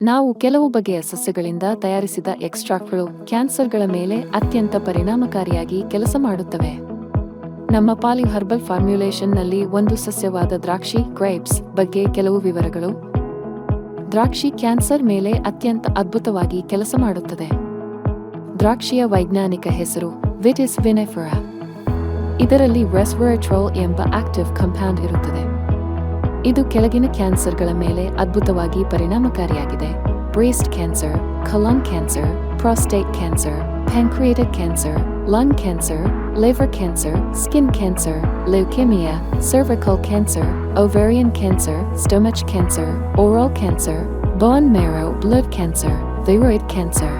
ನಾವು ಕೆಲವು ಬಗೆಯ ಸಸ್ಯಗಳಿಂದ ತಯಾರಿಸಿದ ಎಕ್ಸ್ಟ್ರಾಕ್ಟ್ಗಳು ಕ್ಯಾನ್ಸರ್ಗಳ ಮೇಲೆ ಅತ್ಯಂತ ಪರಿಣಾಮಕಾರಿಯಾಗಿ ಕೆಲಸ ಮಾಡುತ್ತವೆ. ನಮ್ಮ ಪಾಲಿ ಹರ್ಬಲ್ ಫಾರ್ಮ್ಯುಲೇಷನ್ನಲ್ಲಿ ಒಂದು ಸಸ್ಯವಾದ ದ್ರಾಕ್ಷಿ ಗ್ರೇಪ್ಸ್ ಬಗ್ಗೆ ಕೆಲವು ವಿವರಗಳು. ದ್ರಾಕ್ಷಿ ಕ್ಯಾನ್ಸರ್ ಮೇಲೆ ಅತ್ಯಂತ ಅದ್ಭುತವಾಗಿ ಕೆಲಸ ಮಾಡುತ್ತದೆ. ದ್ರಾಕ್ಷಿಯ ವೈಜ್ಞಾನಿಕ ಹೆಸರು ವಿಟಿಸ್ ವಿನೆಫೆರಾ. ಇದರಲ್ಲಿ ರೆಸ್ವೆರಾಟ್ರೋಲ್ ಎಂಬ ಆಕ್ಟಿವ್ ಕಂಪೌಂಡ್ ಇರುತ್ತದೆ. ಇದು ಕೆಳಗಿನ ಕ್ಯಾನ್ಸರ್ಗಳ ಮೇಲೆ ಅದ್ಭುತವಾಗಿ ಪರಿಣಾಮಕಾರಿಯಾಗಿದೆ: breast cancer, colon cancer, prostate cancer, pancreatic cancer, lung cancer, liver cancer, skin cancer, leukaemia, cervical cancer, ovarian cancer, stomach cancer, oral cancer, bone marrow blood cancer, thyroid cancer.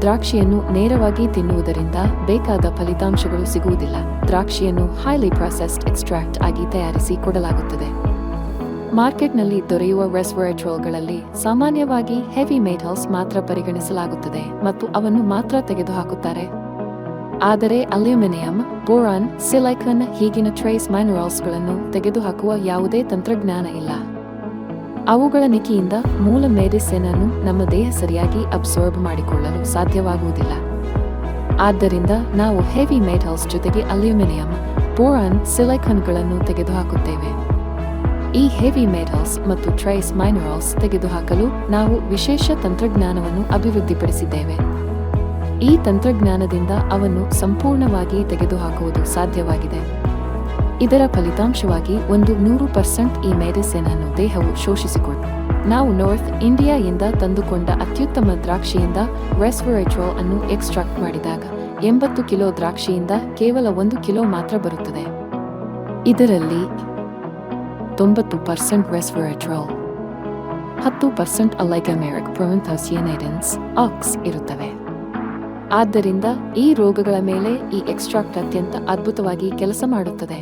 ದ್ರಾಕ್ಷಿಯನ್ನು ನೇರವಾಗಿ ತಿನ್ನುವುದರಿಂದ ಬೇಕಾದ ಫಲಿತಾಂಶಗಳು ಸಿಗುವುದಿಲ್ಲ. ದ್ರಾಕ್ಷಿಯನ್ನು ಹೈಲಿ ಪ್ರೊಸೆಸ್ಡ್ ಎಕ್ಸ್ಟ್ರಾಕ್ಟ್ ಆಗಿ ತಯಾರಿಸಿ ಕೊಡಲಾಗುತ್ತದೆ. ಮಾರ್ಕೆಟ್ನಲ್ಲಿ ದೊರೆಯುವ ರೆಸ್ವೆರಾಟ್ರೋಲ್ಗಳಲ್ಲಿ ಸಾಮಾನ್ಯವಾಗಿ ಹೆವಿ ಮೆಟಲ್ಸ್ ಮಾತ್ರ ಪರಿಗಣಿಸಲಾಗುತ್ತದೆ ಮತ್ತು ಅವನ್ನು ಮಾತ್ರ ತೆಗೆದುಹಾಕುತ್ತಾರೆ. ಆದರೆ ಅಲ್ಯೂಮಿನಿಯಂ, ಬೋರಾನ್, ಸಿಲಿಕಾನ್ ಹೀಗಿನ ಟ್ರೇಸ್ ಮಿನರಲ್ಸ್ಗಳನ್ನು ತೆಗೆದುಹಾಕುವ ಯಾವುದೇ ತಂತ್ರಜ್ಞಾನ ಇಲ್ಲ. ಅವುಗಳ ನಿಕಿಯಿಂದ ಮೂಲ ಮೆಡಿಸಿನ್ ಅನ್ನು ನಮ್ಮ ದೇಹ ಸರಿಯಾಗಿ ಅಬ್ಸಾರ್ಬ್ ಮಾಡಿಕೊಳ್ಳಲು ಸಾಧ್ಯವಾಗುವುದಿಲ್ಲ. ಆದ್ದರಿಂದ ನಾವು ಹೆವಿ ಮೆಟಲ್ಸ್ ಜೊತೆಗೆ ಅಲ್ಯೂಮಿನಿಯಂ, ಬೋರಾನ್, ಸಿಲಿಕಾನ್ಗಳನ್ನು ತೆಗೆದುಹಾಕುತ್ತೇವೆ. ಈ ಹೆವಿ ಮೆಟಲ್ಸ್ ಮತ್ತು ಟ್ರೇಸ್ ಮಿನರಲ್ಸ್ ತೆಗೆದುಹಾಕಲು ನಾವು ವಿಶೇಷ ತಂತ್ರಜ್ಞಾನವನ್ನು ಅಭಿವೃದ್ಧಿಪಡಿಸಿದ್ದೇವೆ. ಈ ತಂತ್ರಜ್ಞಾನದಿಂದ ಅವನ್ನು ಸಂಪೂರ್ಣವಾಗಿ ತೆಗೆದುಹಾಕುವುದು ಸಾಧ್ಯವಾಗಿದೆ. ಇದರ ಫಲಿತಾಂಶವಾಗಿ 100% ಈ ಮೆಡಿಸಿನ್ ಅನ್ನು ದೇಹವು ಶೋಷಿಸಿಕೊಳ್ಳುತ್ತದೆ. ನಾವು ನಾರ್ತ್ ಇಂಡಿಯಾದಿಂದ ತಂದುಕೊಂಡ ಅತ್ಯುತ್ತಮ ದ್ರಾಕ್ಷಿಯಿಂದ ರೆಸ್ವೆರಾಟ್ರೋಲ್ ಅನ್ನು ಎಕ್ಸ್ಟ್ರಾಕ್ಟ್ ಮಾಡಿದಾಗ 80 ಕಿಲೋ ದ್ರಾಕ್ಷಿಯಿಂದ ಕೇವಲ 1 ಕಿಲೋ ಮಾತ್ರ ಬರುತ್ತದೆ. ಇದರಲ್ಲಿ 90% ರೆಸ್ವೆರಾಟ್ರೋಲ್, 10% ಅಲೈಗಮೆರಿಕ್ ಪ್ರೊಮೆಂಥೋಸಿಯನೈಡಿನ್ಸ್ ಆಕ್ಸ್ ಇರುತ್ತವೆ. ಆದ್ದರಿಂದ ಈ ರೋಗಗಳ ಮೇಲೆ ಈ ಎಕ್ಸ್ಟ್ರಾಕ್ಟ್ ಅತ್ಯಂತ ಅದ್ಭುತವಾಗಿ ಕೆಲಸ ಮಾಡುತ್ತದೆ.